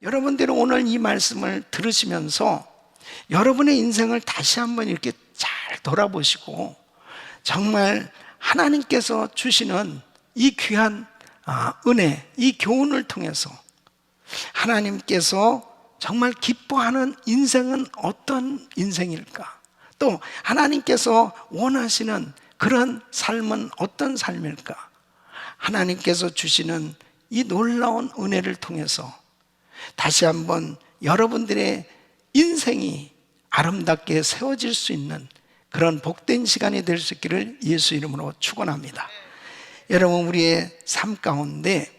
여러분들은 오늘 이 말씀을 들으시면서 여러분의 인생을 다시 한번 이렇게 잘 돌아보시고 정말 하나님께서 주시는 이 귀한 은혜, 이 교훈을 통해서 하나님께서 정말 기뻐하는 인생은 어떤 인생일까? 또 하나님께서 원하시는 그런 삶은 어떤 삶일까? 하나님께서 주시는 이 놀라운 은혜를 통해서 다시 한번 여러분들의 인생이 아름답게 세워질 수 있는 그런 복된 시간이 될 수 있기를 예수 이름으로 축원합니다. 여러분, 우리의 삶 가운데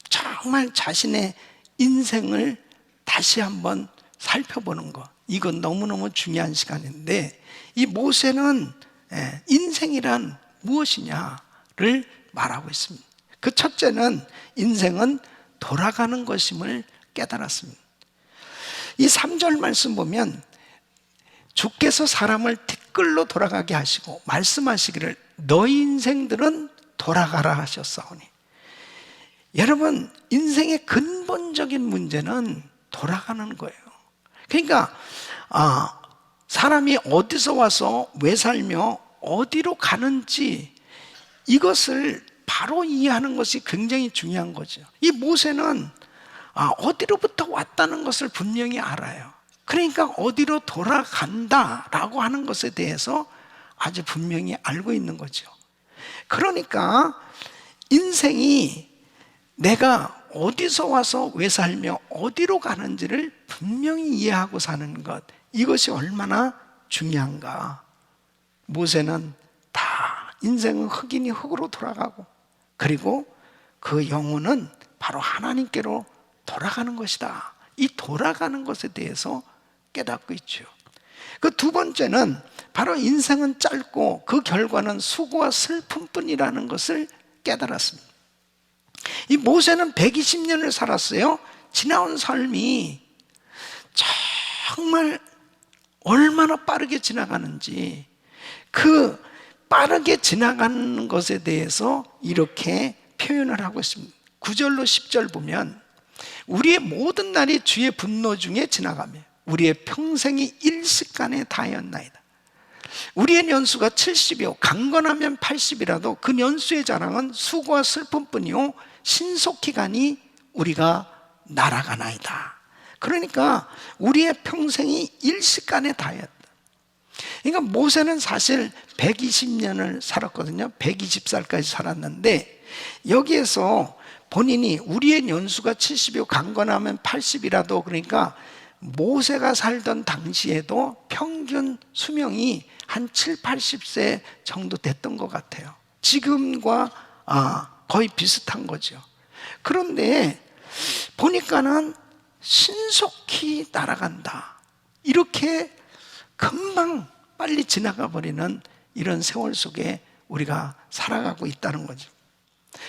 정말 자신의 인생을 다시 한번 살펴보는 것, 이건 너무너무 중요한 시간인데, 이 모세는 인생이란 무엇이냐를 말하고 있습니다. 그 첫째는 인생은 돌아가는 것임을 깨달았습니다. 이 3절 말씀 보면 주께서 사람을 티끌로 돌아가게 하시고 말씀하시기를 너희 인생들은 돌아가라 하셨사오니. 여러분, 인생의 근본적인 문제는 돌아가는 거예요. 그러니까 사람이 어디서 와서 왜 살며 어디로 가는지 이것을 바로 이해하는 것이 굉장히 중요한 거죠. 이 모세는 어디로부터 왔다는 것을 분명히 알아요. 그러니까 어디로 돌아간다라고 하는 것에 대해서 아주 분명히 알고 있는 거죠. 그러니까 인생이 내가 어디서 와서 왜 살며 어디로 가는지를 분명히 이해하고 사는 것, 이것이 얼마나 중요한가. 모세는 다 인생은 흙이니 흙으로 돌아가고, 그리고 그 영혼은 바로 하나님께로 돌아가는 것이다. 이 돌아가는 것에 대해서 깨닫고 있죠. 그 두 번째는 바로 인생은 짧고 그 결과는 수고와 슬픔뿐이라는 것을 깨달았습니다. 이 모세는 120년을 살았어요. 지나온 삶이 정말 얼마나 빠르게 지나가는지, 그 빠르게 지나가는 것에 대해서 이렇게 표현을 하고 있습니다. 9절로 10절 보면 우리의 모든 날이 주의 분노 중에 지나가며 우리의 평생이 일시간에 다하였나이다. 우리의 연수가 70이요 강건하면 80이라도 그 연수의 자랑은 수고와 슬픔뿐이요 신속히 가니 우리가 날아가나이다. 그러니까 우리의 평생이 일시간에 다하였다. 그러니까 모세는 사실 120년을 살았거든요. 120살까지 살았는데 여기에서 본인이 우리의 연수가 70이요 강건하면 80이라도, 그러니까 모세가 살던 당시에도 평균 수명이 한 7, 80세 정도 됐던 것 같아요. 지금과 거의 비슷한 거죠. 그런데 보니까는 신속히 날아간다. 이렇게 금방 빨리 지나가 버리는 이런 세월 속에 우리가 살아가고 있다는 거죠.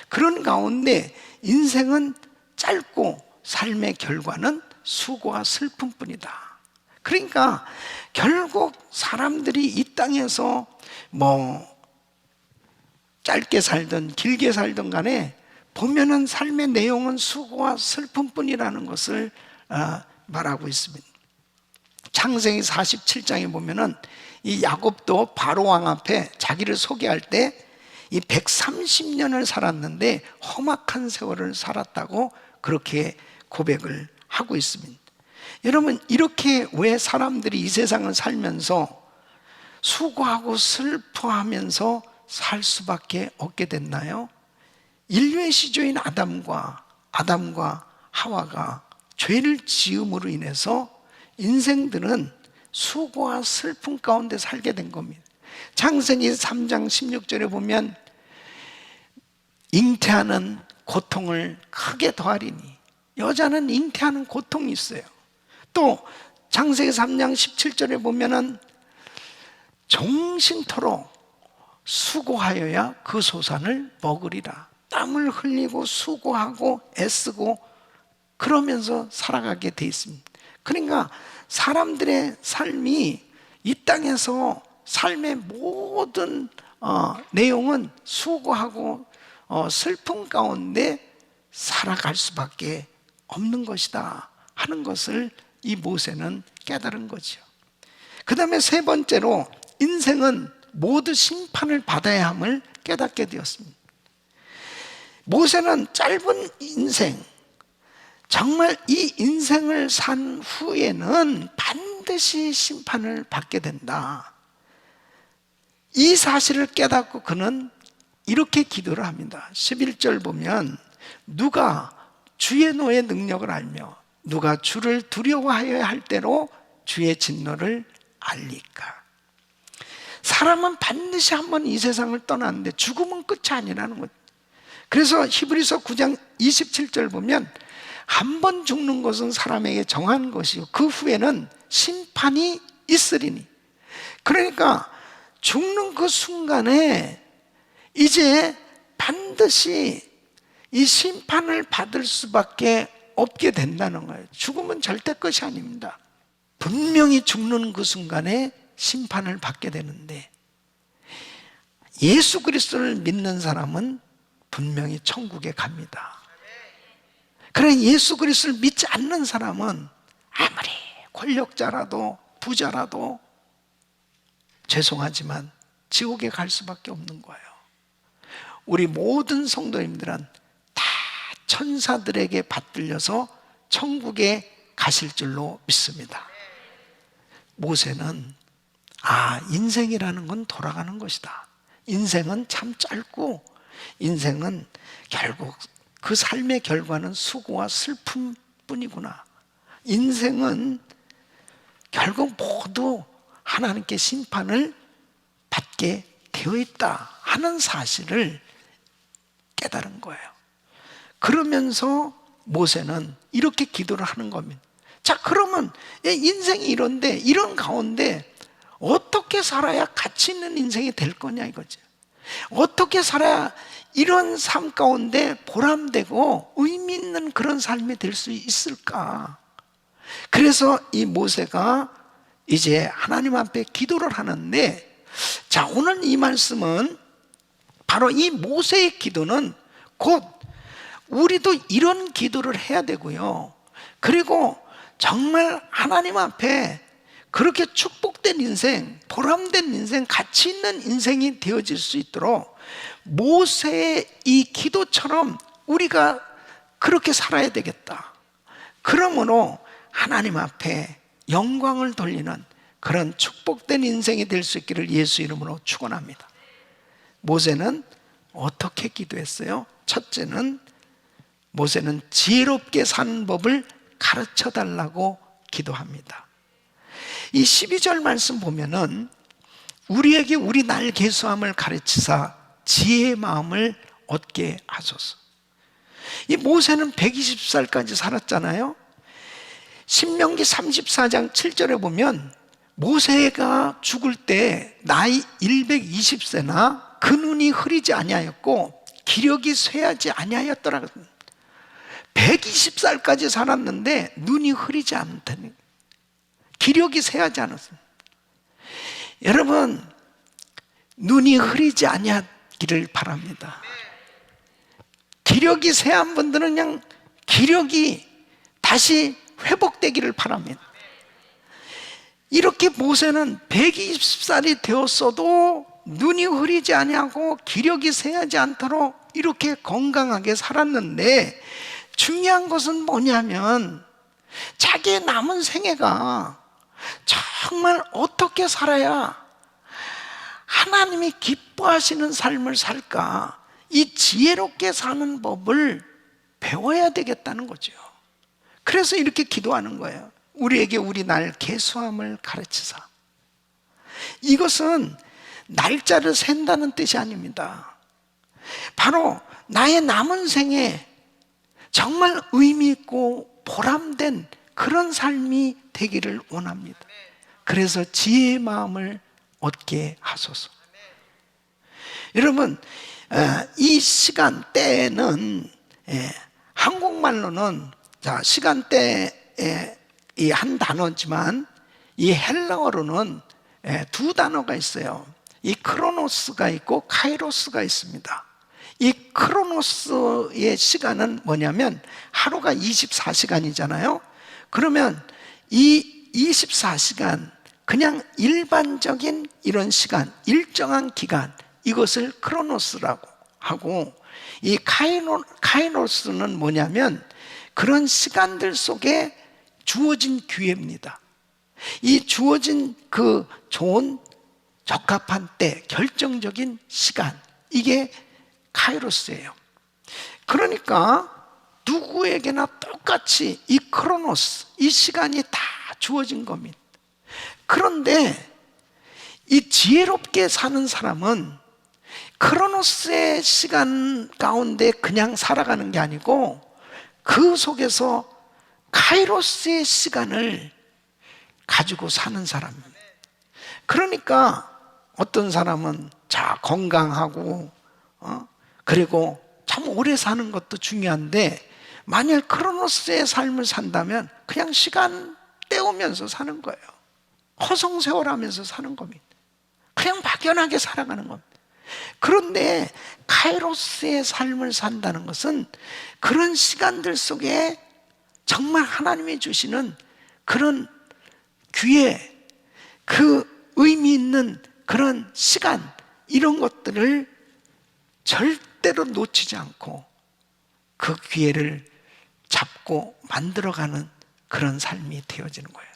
그런 가운데 인생은 짧고 삶의 결과는 수고와 슬픔뿐이다. 그러니까 결국 사람들이 이 땅에서 짧게 살든 길게 살든 간에 보면은 삶의 내용은 수고와 슬픔뿐이라는 것을 말하고 있습니다. 창세기 47장에 보면은 이 야곱도 바로 왕 앞에 자기를 소개할 때 이 130년을 살았는데 험악한 세월을 살았다고 그렇게 고백을 하고 있습니다. 여러분, 이렇게 왜 사람들이 이 세상을 살면서 수고하고 슬퍼하면서 살 수밖에 없게 됐나요? 인류의 시조인 아담과 하와가 죄를 지음으로 인해서 인생들은 수고와 슬픔 가운데 살게 된 겁니다. 창세기 3장 16절에 보면 잉태하는 고통을 크게 더하리니, 여자는 잉태하는 고통이 있어요. 또 창세기 3장 17절에 보면은 종신토록 수고하여야 그 소산을 먹으리라. 땀을 흘리고 수고하고 애쓰고 그러면서 살아가게 돼 있습니다. 그러니까 사람들의 삶이 이 땅에서 삶의 모든 내용은 수고하고 슬픔 가운데 살아갈 수밖에 없는 것이다 하는 것을 이 모세는 깨달은 거죠. 그 다음에 세 번째로 인생은 모두 심판을 받아야 함을 깨닫게 되었습니다. 모세는 짧은 인생, 정말 이 인생을 산 후에는 반드시 심판을 받게 된다, 이 사실을 깨닫고 그는 이렇게 기도를 합니다. 11절 보면 누가 주의 노의 능력을 알며 누가 주를 두려워하여야 할 때로 주의 진노를 알리까. 사람은 반드시 한번 이 세상을 떠나는데 죽음은 끝이 아니라는 것. 그래서 히브리서 9장 27절 보면 한 번 죽는 것은 사람에게 정한 것이요 그 후에는 심판이 있으리니. 그러니까 죽는 그 순간에 이제 반드시 이 심판을 받을 수밖에 없게 된다는 거예요. 죽음은 절대 끝이 아닙니다. 분명히 죽는 그 순간에 심판을 받게 되는데, 예수 그리스도를 믿는 사람은 분명히 천국에 갑니다. 그래, 예수 그리스도를 믿지 않는 사람은 아무리 권력자라도 부자라도 죄송하지만 지옥에 갈 수밖에 없는 거예요. 우리 모든 성도님들은 다 천사들에게 받들려서 천국에 가실 줄로 믿습니다. 모세는 인생이라는 건 돌아가는 것이다. 인생은 참 짧고 인생은 결국 그 삶의 결과는 수고와 슬픔뿐이구나. 인생은 결국 모두 하나님께 심판을 받게 되어 있다 하는 사실을 깨달은 거예요. 그러면서 모세는 이렇게 기도를 하는 겁니다. 자, 그러면 인생이 이런데, 이런 가운데 어떻게 살아야 가치 있는 인생이 될 거냐 이거죠. 어떻게 살아야 이런 삶 가운데 보람되고 의미 있는 그런 삶이 될 수 있을까? 그래서 이 모세가 이제 하나님 앞에 기도를 하는데, 자, 오늘 이 말씀은 바로 이 모세의 기도는 곧 우리도 이런 기도를 해야 되고요, 그리고 정말 하나님 앞에 그렇게 축복된 인생, 보람된 인생, 가치 있는 인생이 되어질 수 있도록 모세의 이 기도처럼 우리가 그렇게 살아야 되겠다. 그러므로 하나님 앞에 영광을 돌리는 그런 축복된 인생이 될 수 있기를 예수 이름으로 축원합니다. 모세는 어떻게 기도했어요? 첫째는 모세는 지혜롭게 사는 법을 가르쳐 달라고 기도합니다. 이 12절 말씀 보면은 우리에게 우리 날 계수함을 가르치사 지혜의 마음을 얻게 하소서. 이 모세는 120살까지 살았잖아요. 신명기 34장 7절에 보면 모세가 죽을 때 나이 120세나 그 눈이 흐리지 아니하였고 기력이 쇠하지 아니하였더라. 120살까지 살았는데 눈이 흐리지 않다니, 기력이 쇠하지 않았습니다. 여러분, 눈이 흐리지 아니하기를 바랍니다. 기력이 쇠한 분들은 그냥 기력이 다시 회복되기를 바랍니다. 이렇게 모세는 120살이 되었어도 눈이 흐리지 아니하고 기력이 쇠하지 않도록 이렇게 건강하게 살았는데, 중요한 것은 뭐냐면 자기의 남은 생애가 정말 어떻게 살아야 하나님이 기뻐하시는 삶을 살까, 이 지혜롭게 사는 법을 배워야 되겠다는 거죠. 그래서 이렇게 기도하는 거예요. 우리에게 우리 날 계수함을 가르치사. 이것은 날짜를 센다는 뜻이 아닙니다. 바로 나의 남은 생에 정말 의미 있고 보람된 그런 삶이 되기를 원합니다. 그래서 지혜의 마음을 얻게 하소서. 여러분, 이 시간대는 한국말로는 시간대의 이 한 단어지만 이 헬라어로는 두 단어가 있어요. 이 크로노스가 있고 카이로스가 있습니다. 이 크로노스의 시간은 뭐냐면 하루가 24시간이잖아요. 그러면 이 24시간 그냥 일반적인 이런 시간, 일정한 기간, 이것을 크로노스라고 하고, 이 카이로스는 뭐냐면 그런 시간들 속에 주어진 기회입니다. 이 주어진 그 좋은 적합한 때, 결정적인 시간, 이게 카이로스예요. 그러니까 누구에게나 똑같이 이 크로노스, 이 시간이 다 주어진 겁니다. 그런데 이 지혜롭게 사는 사람은 크로노스의 시간 가운데 그냥 살아가는 게 아니고 그 속에서 카이로스의 시간을 가지고 사는 사람입니다. 그러니까 어떤 사람은 건강하고 그리고 참 오래 사는 것도 중요한데, 만약 크로노스의 삶을 산다면 그냥 시간 때우면서 사는 거예요. 허송세월하면서 사는 겁니다. 그냥 막연하게 살아가는 겁니다. 그런데 카이로스의 삶을 산다는 것은 그런 시간들 속에 정말 하나님이 주시는 그런 기회, 그 의미 있는 그런 시간, 이런 것들을 절대로 놓치지 않고 그 기회를 잡고 만들어가는 그런 삶이 되어지는 거예요.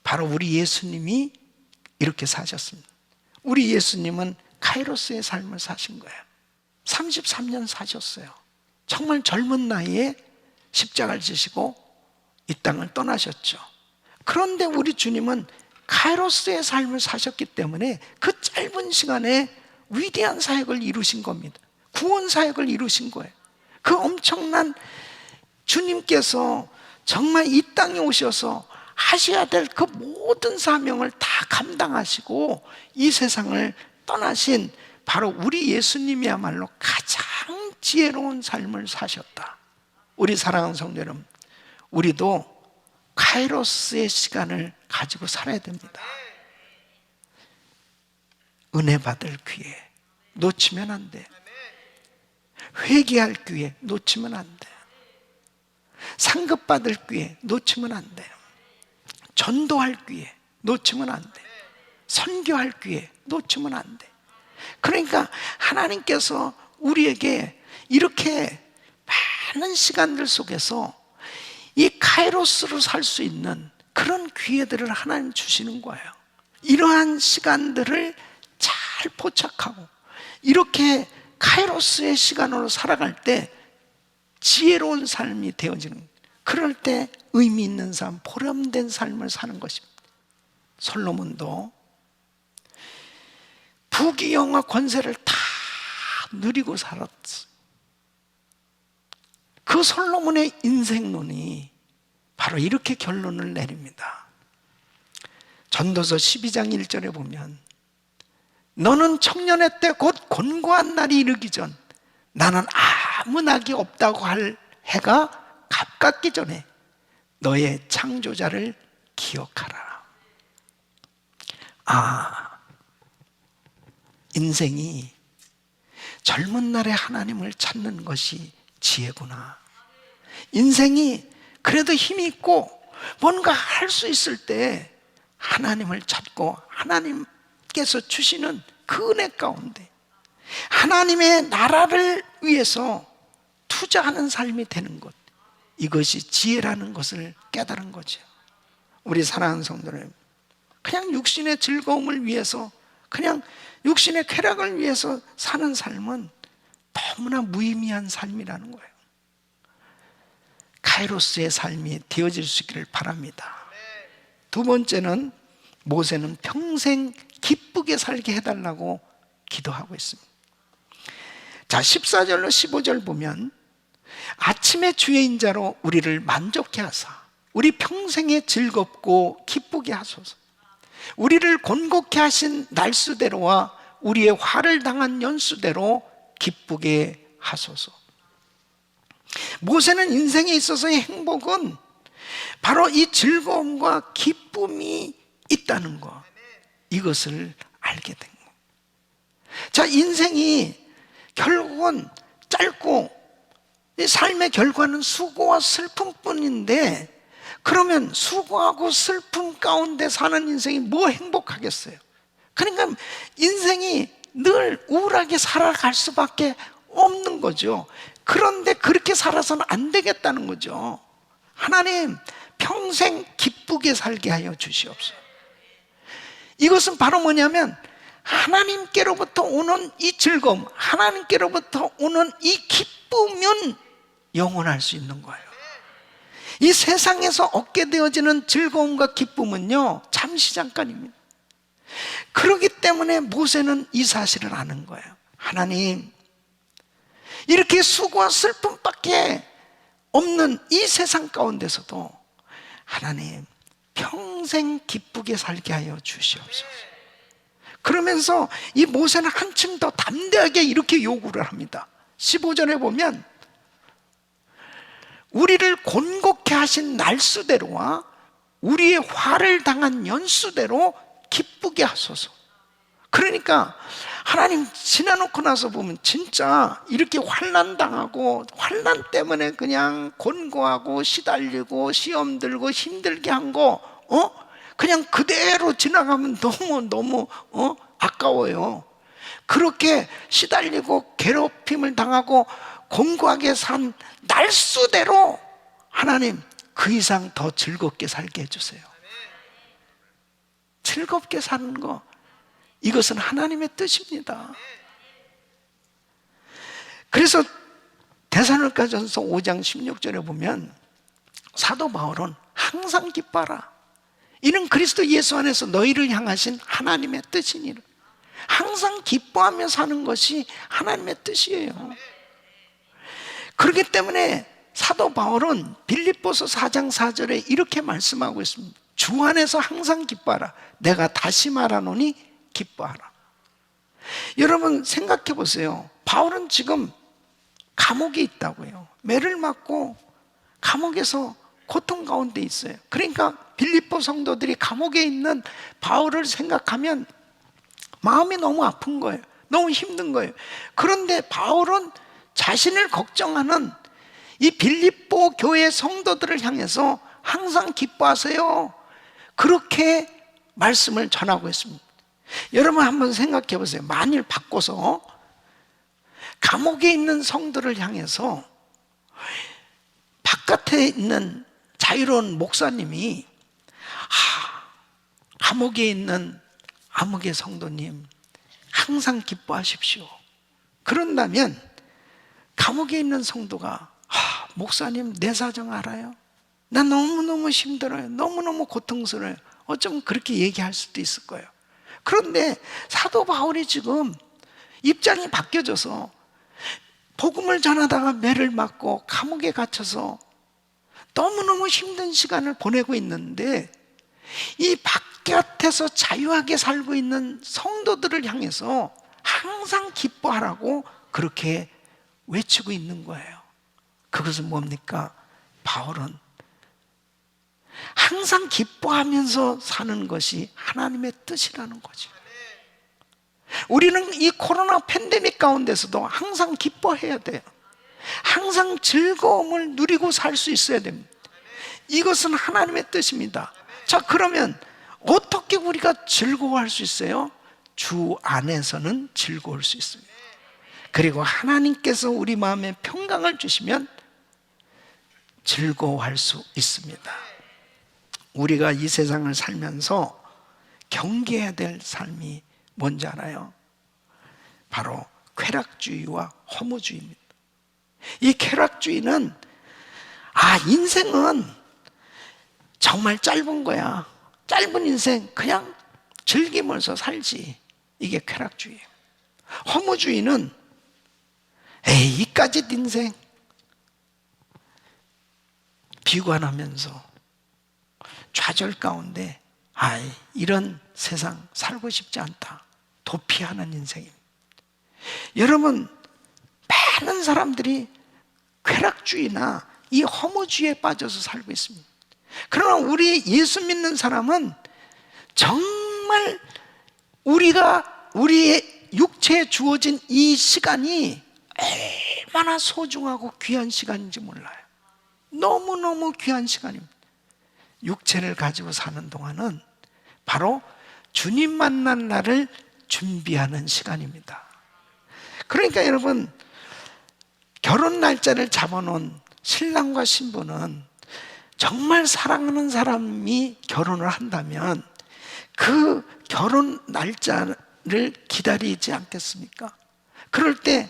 바로 우리 예수님이 이렇게 사셨습니다. 우리 예수님은 카이로스의 삶을 사신 거예요. 33년 사셨어요. 정말 젊은 나이에 십자가를 지시고 이 땅을 떠나셨죠. 그런데 우리 주님은 카이로스의 삶을 사셨기 때문에 그 짧은 시간에 위대한 사역을 이루신 겁니다. 구원 사역을 이루신 거예요. 그 엄청난 주님께서 정말 이 땅에 오셔서 하셔야 될 그 모든 사명을 다 감당하시고 이 세상을 떠나신 바로 우리 예수님이야말로 가장 지혜로운 삶을 사셨다. 우리 사랑하는 성도 여러분, 우리도 카이로스의 시간을 가지고 살아야 됩니다. 은혜 받을 기회 놓치면 안 돼. 회개할 기회 놓치면 안 돼. 상급 받을 기회 놓치면 안 돼. 전도할 기회 놓치면 안 돼. 선교할 기회 놓치면 안 돼. 그러니까 하나님께서 우리에게 이렇게 많은 시간들 속에서 이 카이로스로 살 수 있는 그런 기회들을 하나님 주시는 거예요. 이러한 시간들을 잘 포착하고 이렇게 카이로스의 시간으로 살아갈 때 지혜로운 삶이 되어지는 거예요. 그럴 때 의미 있는 삶, 보람된 삶을 사는 것입니다. 솔로몬도 부귀영화 권세를 다 누리고 살았어. 그 솔로몬의 인생론이 바로 이렇게 결론을 내립니다. 전도서 12장 1절에 보면 너는 청년의 때 곧 곤고한 날이 이르기 전 나는 아무 낙이 없다고 할 해가 가깝기 전에 너의 창조자를 기억하라. 인생이 젊은 날에 하나님을 찾는 것이 지혜구나. 인생이 그래도 힘이 있고 뭔가 할 수 있을 때 하나님을 찾고 하나님께서 주시는 그 은혜 가운데 하나님의 나라를 위해서 투자하는 삶이 되는 것, 이것이 지혜라는 것을 깨달은 거죠. 우리 사랑하는 성도들, 그냥 육신의 즐거움을 위해서, 그냥 육신의 쾌락을 위해서 사는 삶은 너무나 무의미한 삶이라는 거예요. 카이로스의 삶이 되어질 수 있기를 바랍니다. 두 번째는 모세는 평생 기쁘게 살게 해달라고 기도하고 있습니다. 자, 14절로 15절 보면 아침의 주의 인자로 우리를 만족케 하사 우리 평생에 즐겁고 기쁘게 하소서. 우리를 곤곡케 하신 날수대로와 우리의 화를 당한 연수대로 기쁘게 하소서. 모세는 인생에 있어서의 행복은 바로 이 즐거움과 기쁨이 있다는 것, 이것을 알게 된 것. 자, 인생이 결국은 짧고 이 삶의 결과는 수고와 슬픔뿐인데, 그러면 수고하고 슬픔 가운데 사는 인생이 뭐 행복하겠어요? 그러니까 인생이 늘 우울하게 살아갈 수밖에 없는 거죠. 그런데 그렇게 살아서는 안 되겠다는 거죠. 하나님, 평생 기쁘게 살게 하여 주시옵소서. 이것은 바로 뭐냐면 하나님께로부터 오는 이 즐거움, 하나님께로부터 오는 이 기쁨은 영원할 수 있는 거예요. 이 세상에서 얻게 되어지는 즐거움과 기쁨은요, 잠시 잠깐입니다. 그렇기 때문에 모세는 이 사실을 아는 거예요. 하나님, 이렇게 수고와 슬픔밖에 없는 이 세상 가운데서도 하나님, 평생 기쁘게 살게 하여 주시옵소서. 그러면서 이 모세는 한층 더 담대하게 이렇게 요구를 합니다. 15절에 보면 우리를 곤곡해 하신 날수대로와 우리의 화를 당한 연수대로 기쁘게 하소서. 그러니까 하나님, 지나놓고 나서 보면 진짜 이렇게 환난 당하고 환난 때문에 그냥 곤고하고 시달리고 시험 들고 힘들게 한 거 그냥 그대로 지나가면 너무 아까워요. 그렇게 시달리고 괴롭힘을 당하고 곤고하게 산 날수대로 하나님, 그 이상 더 즐겁게 살게 해주세요. 즐겁게 사는 거, 이것은 하나님의 뜻입니다. 그래서 데살로니가전서 5장 16절에 보면 사도 바울은 항상 기뻐하라, 이는 그리스도 예수 안에서 너희를 향하신 하나님의 뜻이니라. 항상 기뻐하며 사는 것이 하나님의 뜻이에요. 그렇기 때문에 사도 바울은 빌립보서 4장 4절에 이렇게 말씀하고 있습니다. 주 안에서 항상 기뻐하라. 내가 다시 말하노니 기뻐하라. 여러분 생각해 보세요. 바울은 지금 감옥에 있다고요. 매를 맞고 감옥에서 고통 가운데 있어요. 그러니까 빌립보 성도들이 감옥에 있는 바울을 생각하면 마음이 너무 아픈 거예요. 너무 힘든 거예요. 그런데 바울은 자신을 걱정하는 이 빌립보 교회 성도들을 향해서 항상 기뻐하세요, 그렇게 말씀을 전하고 있습니다. 여러분 한번 생각해 보세요. 만일 바꿔서 감옥에 있는 성도를 향해서 바깥에 있는 자유로운 목사님이 감옥에 있는 암흑의 성도님, 항상 기뻐하십시오, 그런다면 감옥에 있는 성도가 목사님, 내 사정 알아요? 나 너무너무 힘들어요. 너무너무 고통스러워요. 어쩌면 그렇게 얘기할 수도 있을 거예요. 그런데 사도 바울이 지금 입장이 바뀌어져서 복음을 전하다가 매를 맞고 감옥에 갇혀서 너무너무 힘든 시간을 보내고 있는데, 이 바깥에서 자유하게 살고 있는 성도들을 향해서 항상 기뻐하라고 그렇게 외치고 있는 거예요. 그것은 뭡니까? 바울은 항상 기뻐하면서 사는 것이 하나님의 뜻이라는 거죠. 우리는 이 코로나 팬데믹 가운데서도 항상 기뻐해야 돼요. 항상 즐거움을 누리고 살 수 있어야 됩니다. 이것은 하나님의 뜻입니다. 자, 그러면 어떻게 우리가 즐거워할 수 있어요? 주 안에서는 즐거울 수 있습니다. 그리고 하나님께서 우리 마음에 평강을 주시면 즐거워할 수 있습니다. 우리가 이 세상을 살면서 경계해야 될 삶이 뭔지 알아요? 바로 쾌락주의와 허무주의입니다. 이 쾌락주의는 인생은 정말 짧은 거야, 짧은 인생 그냥 즐기면서 살지, 이게 쾌락주의예요. 허무주의는 이까짓 인생 비관하면서 좌절 가운데 이런 세상 살고 싶지 않다, 도피하는 인생입니다. 여러분, 많은 사람들이 쾌락주의나 이 허무주의에 빠져서 살고 있습니다. 그러나 우리 예수 믿는 사람은 정말 우리의 육체에 주어진 이 시간이 얼마나 소중하고 귀한 시간인지 몰라요. 너무너무 귀한 시간입니다. 육체를 가지고 사는 동안은 바로 주님 만난 날을 준비하는 시간입니다. 그러니까 여러분, 결혼 날짜를 잡아놓은 신랑과 신부는 정말 사랑하는 사람이 결혼을 한다면 그 결혼 날짜를 기다리지 않겠습니까? 그럴 때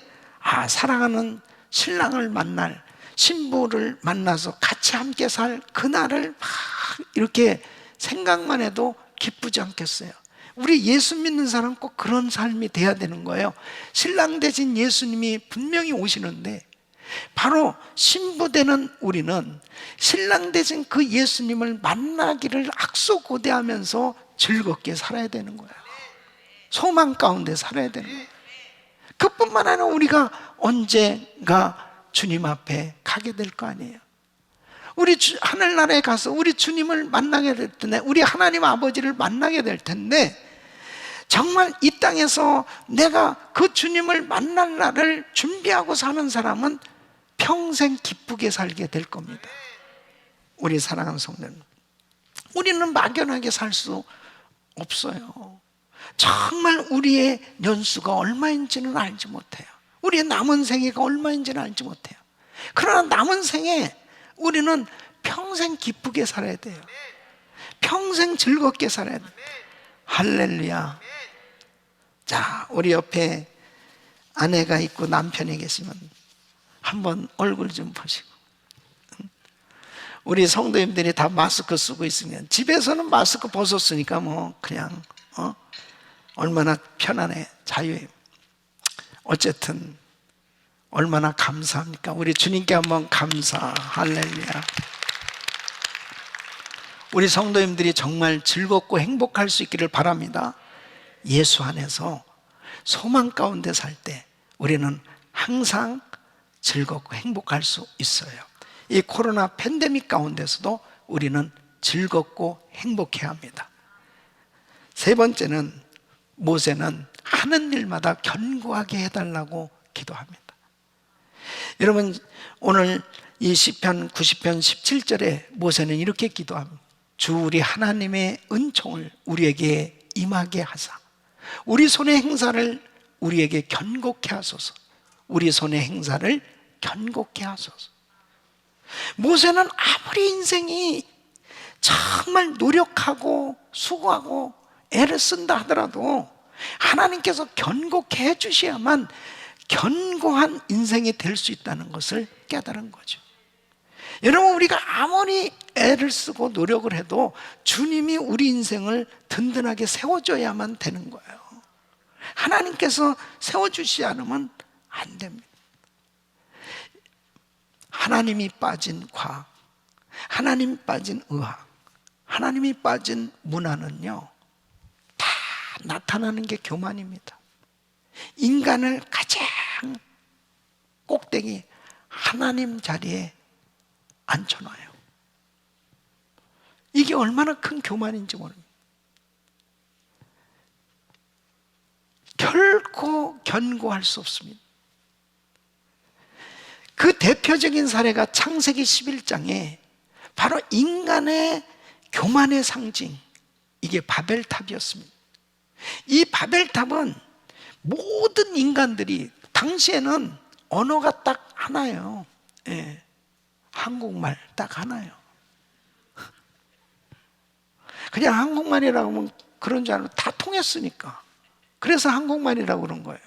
사랑하는 신랑을 만날, 신부를 만나서 같이 함께 살 그날을 막 이렇게 생각만 해도 기쁘지 않겠어요? 우리 예수 믿는 사람 꼭 그런 삶이 돼야 되는 거예요. 신랑 되신 예수님이 분명히 오시는데 바로 신부 되는 우리는 신랑 되신 그 예수님을 만나기를 악수고대하면서 즐겁게 살아야 되는 거예요. 소망 가운데 살아야 되는 거예요. 그뿐만 아니라 우리가 언젠가 주님 앞에 가게 될 거 아니에요. 우리 하늘나라에 가서 우리 주님을 만나게 될 텐데, 우리 하나님 아버지를 만나게 될 텐데, 정말 이 땅에서 내가 그 주님을 만날 날을 준비하고 사는 사람은 평생 기쁘게 살게 될 겁니다. 우리 사랑하는 성도님, 우리는 막연하게 살 수 없어요. 정말 우리의 연수가 얼마인지는 알지 못해요. 우리의 남은 생애가 얼마인지는 알지 못해요. 그러나 남은 생에 우리는 평생 기쁘게 살아야 돼요. 평생 즐겁게 살아야 돼요. 할렐루야. 자, 우리 옆에 아내가 있고 남편이 계시면 한번 얼굴 좀 보시고, 우리 성도님들이 다 마스크 쓰고 있으면 집에서는 마스크 벗었으니까 뭐 그냥 얼마나 편안해, 자유해. 어쨌든 얼마나 감사합니까? 우리 주님께 한번 감사. 할렐루야. 우리 성도님들이 정말 즐겁고 행복할 수 있기를 바랍니다. 예수 안에서 소망 가운데 살 때 우리는 항상 즐겁고 행복할 수 있어요. 이 코로나 팬데믹 가운데서도 우리는 즐겁고 행복해야 합니다. 세 번째는, 모세는 하는 일마다 견고하게 해달라고 기도합니다. 여러분, 오늘 이 시편 90편 17절에 모세는 이렇게 기도합니다. 주 우리 하나님의 은총을 우리에게 임하게 하사 우리 손의 행사를 우리에게 견고케 하소서. 우리 손의 행사를 견고케 하소서. 모세는 아무리 인생이 정말 노력하고 수고하고 애를 쓴다 하더라도 하나님께서 견고케 해주셔야만 견고한 인생이 될 수 있다는 것을 깨달은 거죠. 여러분, 우리가 아무리 애를 쓰고 노력을 해도 주님이 우리 인생을 든든하게 세워줘야만 되는 거예요. 하나님께서 세워주시지 않으면 안 됩니다. 하나님이 빠진 과학, 하나님이 빠진 의학, 하나님이 빠진 문화는요, 다 나타나는 게 교만입니다. 인간을 가장 꼭대기 하나님 자리에 앉혀놔요. 이게 얼마나 큰 교만인지 모릅니다. 결코 견고할 수 없습니다. 그 대표적인 사례가 창세기 11장에 바로 인간의 교만의 상징, 이게 바벨탑이었습니다. 이 바벨탑은 모든 인간들이, 당시에는 언어가 딱 하나예요. 한국말 딱 하나예요. 그냥 한국말이라고 하면 그런 줄 알고 다 통했으니까. 그래서 한국말이라고 그런 거예요.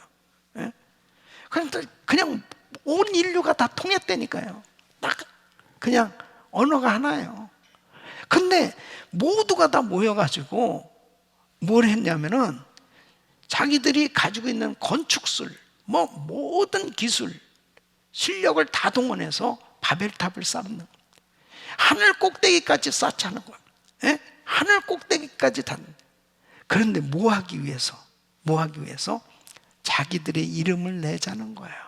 그냥 온 인류가 다 통했다니까요. 딱 그냥 언어가 하나예요. 근데 모두가 다 모여가지고 뭘 했냐면은 자기들이 가지고 있는 건축술, 모든 기술, 실력을 다 동원해서 바벨탑을 쌓는 거예요. 하늘 꼭대기까지 쌓자는 거예요. 하늘 꼭대기까지 닿는. 그런데 뭐 하기 위해서? 자기들의 이름을 내자는 거예요.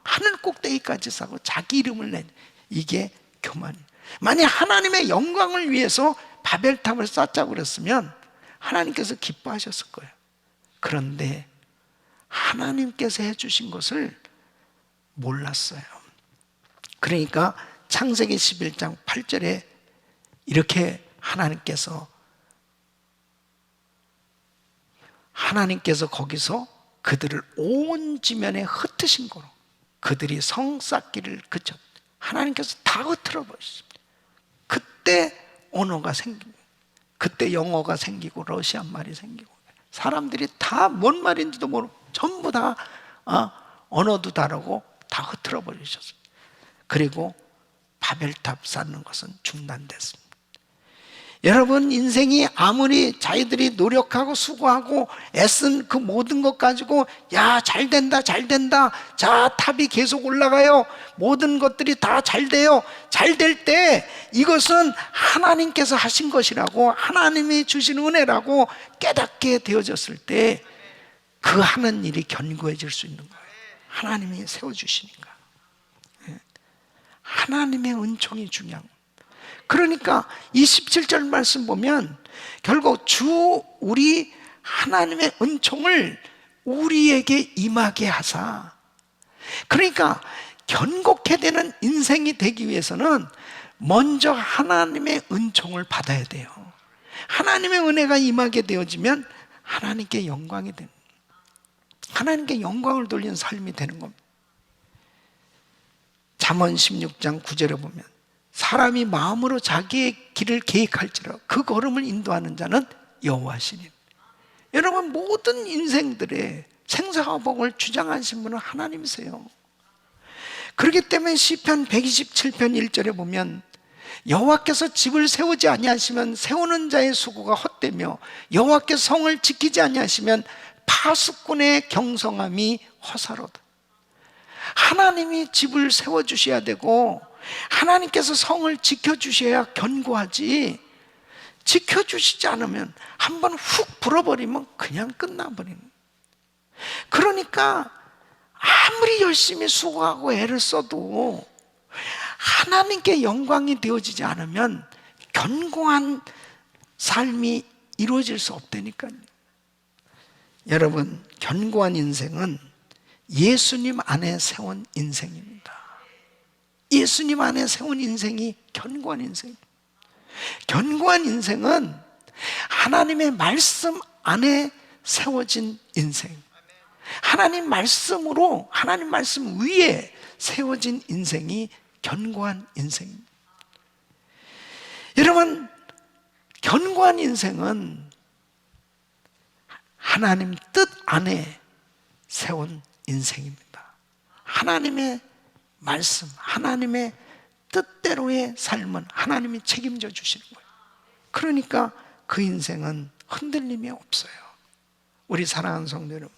하늘 꼭대기까지 쌓고 자기 이름을 낸, 이게 교만이에요. 만약 하나님의 영광을 위해서 바벨탑을 쌓자고 그랬으면 하나님께서 기뻐하셨을 거예요. 그런데 하나님께서 해주신 것을 몰랐어요. 그러니까 창세기 11장 8절에 이렇게 하나님께서 거기서 그들을 온 지면에 흩으신 거로 그들이 성 쌓기를 그쳤. 하나님께서 다 흩어져 버리십니다. 그때 언어가 생깁니다. 그때 영어가 생기고 러시아 말이 생기고 사람들이 다 뭔 말인지도 모르고 전부 다 언어도 다르고 다 흩어져 버리셨습니다. 그리고 바벨탑 쌓는 것은 중단됐습니다. 여러분, 인생이 아무리 자기들이 노력하고 수고하고 애쓴 그 모든 것 가지고 야, 잘 된다, 잘 된다, 자, 탑이 계속 올라가요, 모든 것들이 다 잘 돼요, 잘 될 때 이것은 하나님께서 하신 것이라고, 하나님이 주신 은혜라고 깨닫게 되어졌을 때 그 하는 일이 견고해질 수 있는 거예요. 하나님이 세워주시니까. 하나님의 은총이 중요한 거예요. 그러니까 27절 말씀 보면 결국 주 우리 하나님의 은총을 우리에게 임하게 하사, 그러니까 견고케 되는 인생이 되기 위해서는 먼저 하나님의 은총을 받아야 돼요. 하나님의 은혜가 임하게 되어지면 하나님께 영광이 되는, 하나님께 영광을 돌리는 삶이 되는 겁니다. 잠언 16장 9절에 보면 사람이 마음으로 자기의 길을 계획할지라 그 걸음을 인도하는 자는 여호와시니. 여러분, 모든 인생들의 생사화복을 주장하신 분은 하나님이세요. 그렇기 때문에 시편 127편 1절에 보면 여호와께서 집을 세우지 아니하시면 세우는 자의 수고가 헛되며 여호와께서 성을 지키지 아니하시면 파수꾼의 경성함이 허사로다. 하나님이 집을 세워주셔야 되고 하나님께서 성을 지켜주셔야 견고하지, 지켜주시지 않으면 한번 훅 불어버리면 그냥 끝나버리는. 그러니까 아무리 열심히 수고하고 애를 써도 하나님께 영광이 되어지지 않으면 견고한 삶이 이루어질 수 없다니까요. 여러분, 견고한 인생은 예수님 안에 세운 인생입니다. 예수님 안에 세운 인생이 견고한 인생입니다. 견고한 인생은 하나님의 말씀 안에 세워진 인생, 하나님 말씀으로, 하나님 말씀 위에 세워진 인생이 견고한 인생입니다. 여러분, 견고한 인생은 하나님 뜻 안에 세운 인생입니다. 하나님의 말씀, 하나님의 뜻대로의 삶은 하나님이 책임져 주시는 거예요. 그러니까 그 인생은 흔들림이 없어요. 우리 사랑하는 성도 여러분,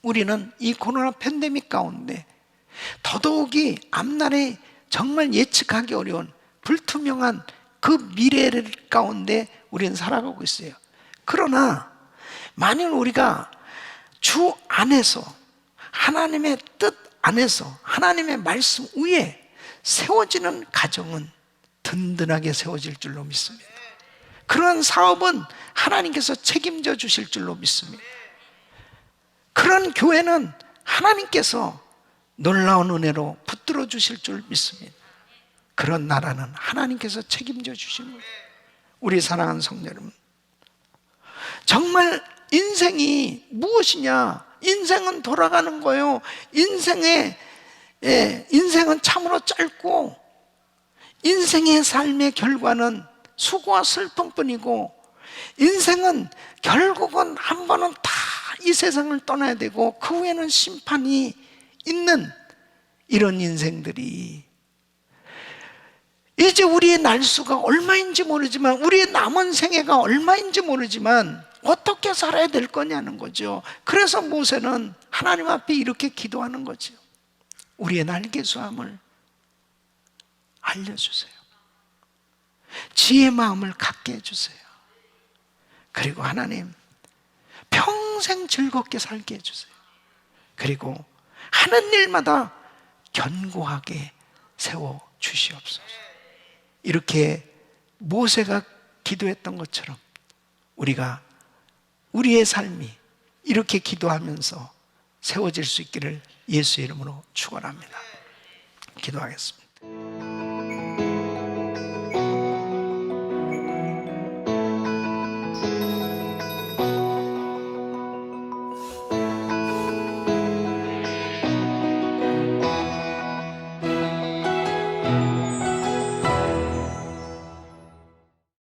우리는 이 코로나 팬데믹 가운데 더더욱이 앞날에 정말 예측하기 어려운 불투명한 그 미래 가운데 우리는 살아가고 있어요. 그러나 만일 우리가 주 안에서, 하나님의 뜻 안에서, 하나님의 말씀 위에 세워지는 가정은 든든하게 세워질 줄로 믿습니다. 그런 사업은 하나님께서 책임져 주실 줄로 믿습니다. 그런 교회는 하나님께서 놀라운 은혜로 붙들어 주실 줄 믿습니다. 그런 나라는 하나님께서 책임져 주시는 거예요. 우리 사랑하는 성도 여러분, 정말 인생이 무엇이냐? 인생은 돌아가는 거예요. 인생은 참으로 짧고 인생의 삶의 결과는 수고와 슬픔뿐이고, 인생은 결국은 한 번은 다 이 세상을 떠나야 되고 그 후에는 심판이 있는 이런 인생들이, 이제 우리의 날수가 얼마인지 모르지만, 우리의 남은 생애가 얼마인지 모르지만 어떻게 살아야 될 거냐는 거죠. 그래서 모세는 하나님 앞에 이렇게 기도하는 거죠. 우리의 날개수함을 알려주세요. 지혜의 마음을 갖게 해주세요. 그리고 하나님, 평생 즐겁게 살게 해주세요. 그리고 하는 일마다 견고하게 세워 주시옵소서. 이렇게 모세가 기도했던 것처럼 우리가 우리의 삶이 이렇게 기도하면서 세워질 수 있기를 예수의 이름으로 축원합니다. 기도하겠습니다.